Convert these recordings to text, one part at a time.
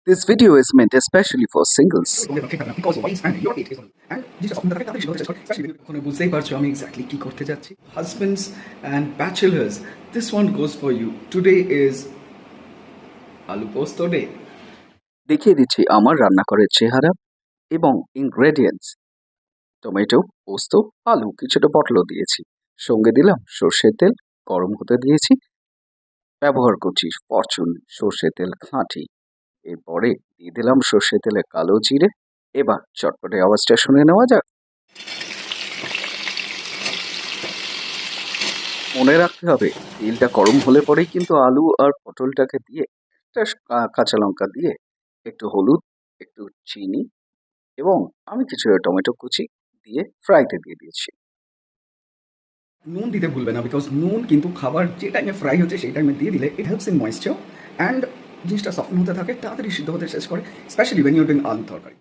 This video is meant especially for singles. বুঝতেই পারছো আমি এক্স্যাক্টলি কি করতে যাচ্ছি husbands and bachelors this one goes for you today is aloo posto day দেখিয়ে দিচ্ছি আমার রান্না করার চেহারা এবং ইনগ্রেডিয়েন্টস। টমেটো, পোস্ত, আলু, কিছুটা পটল দিয়েছি, সঙ্গে দিলাম সর্ষের তেল, গরম হতে দিয়েছি, ব্যবহার করছি ফরচুন সর্ষের তেল খাঁটি। এরপরে দিয়ে দিলাম সর্ষের তেলে কালো জিরে। এবার চটপটে আওয়াজটা শুনে নেওয়া যাক। মনে রাখতে হবে তেলটা গরম হলে পরেই কিন্তু আলু আর পটলটাকে দিয়ে একটা কাঁচা লঙ্কা দিয়ে একটু হলুদ, একটু চিনি এবং আমি কিছুটা টমেটো কুচি দিয়ে ফ্রাইতে দিয়ে দিয়েছি। নুন দিতে ভুলবে না বিকজ নুন কিন্তু খাবার যে টাইমে ফ্রাই হচ্ছে সেই টাইমে দিয়ে দিলে it helps in moisture and জিনিসটা সফট হতে থাকে, তাড়াতাড়ি সিদ্ধ হতে শেষ করে, স্পেশালি ওয়েন ইউ ডুইং আলু তরকারি।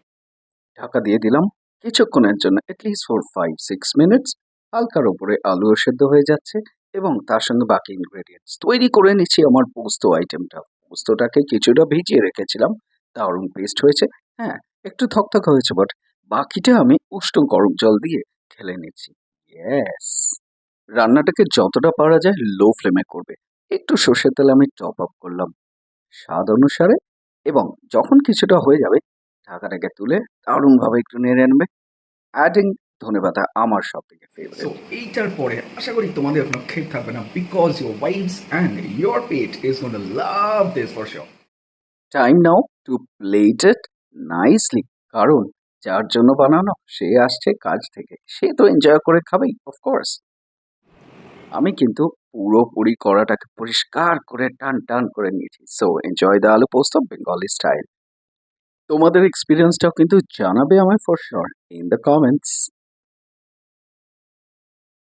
ঢাকা দিয়ে দিলাম কিছুক্ষণের জন্য, অ্যাটলিস্ট ফর 5-6 মিনিটস। হালকার ওপরে আলুও সেদ্ধ হয়ে যাচ্ছে এবং তার সঙ্গে বাকি ইনগ্রেডিয়েন্টস তৈরি করে নিচ্ছি আমার পোস্ত আইটেমটা। পোস্তটাকে কিছুটা ভিজিয়ে রেখেছিলাম, দারুণ পেস্ট হয়েছে। হ্যাঁ, একটু থকথক হয়েছে, বাট বাকিটা আমি উষ্ণ গরম জল দিয়ে ঢেলে নিচ্ছি। ইয়েস, রান্নাটাকে যতটা পারা যায় লো ফ্লেমে করবে। একটু সর্ষের তেল আমি টপ আপ করলাম স্বাদ অনুসারে, এবং যখন কিছুটা হয়ে যাবে ঢাকাটাকে তুলে দারুণভাবে একটু নেড়ে নেবে। অ্যাডিং ধনেপাতা আমার সব থেকে সো ফেভারিট। এইটার পরে আশা করি তোমাদের কোনো খেট থাকবে না because your wives and your পেট is gonna love this for sure. Time now to plate it nicely, কারণ যার জন্য বানানো সে আসছে কাজ থেকে, সে তো এনজয় করে খাবেই অফকোর্স। আমি কিন্তু পুরোপুরি কড়াটাকে পরিষ্কার করে টান টান করে নিয়েছি। সো এনজয় দ্য আলু পোস্ত বেঙ্গলি স্টাইল। তোমাদের এক্সপিরিয়েন্সটাও কিন্তু জানাবে আমায় for sure in the comments.